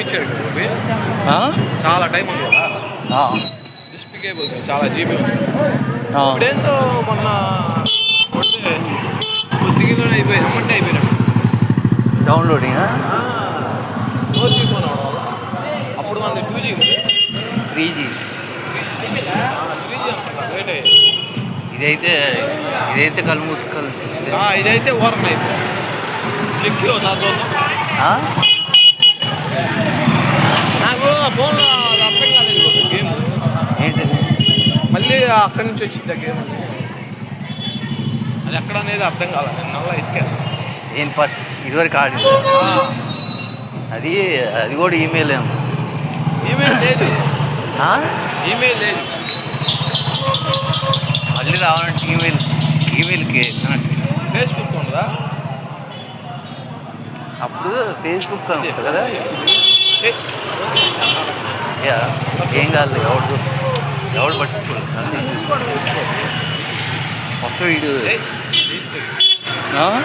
ఇచ్చాడు కదా అవి. చాలా టైం ఉంది కదా డిస్ప్లేకే పోతుంది, చాలా జీబీ ఉంది. ఇప్పుడేంతో మొన్న కొడితే కొద్దిగానే అయిపోయింది, అమ్మంటే అయిపోయినట్టు డౌన్లోడింగ్. 4G ఫోన్ అవడం వల్ల. అప్పుడు మనది 2G 3G. 3G అనుకుంటా లేట్ అయ్యింది. ఇదైతే కళ్ళు మూసుకోవాలి. ఇదైతే ఓరన్ అయిపోయింది. చెక్కి ఒకసారి చూద్దాం. నాకు ఆ ఫోన్లో అది అర్థం కాలేదు గేమ్. ఏంటిది? మళ్ళీ అక్కడి నుంచి వచ్చింది ఆ గేమ్. అది ఎక్కడ అనేది అర్థం కాలేదు. నేను నల్ల ఎక్కాను. ఏం ఫస్ట్ ఇదివరకు ఆడింది అది కూడా ఈమెయిల్ ఏమో. ఈమెయిల్ లేదు. ఈమెయిల్ లేదు. మళ్ళీ రావాలంటే ఈమెయిల్కి ఫేస్బుక్ ఉండదా? అప్పుడు ఫేస్బుక్ అనుకుంటా కదా. ఏం కాదు, ఎవడు పట్టుకోలేదు మొత్తం వీడు.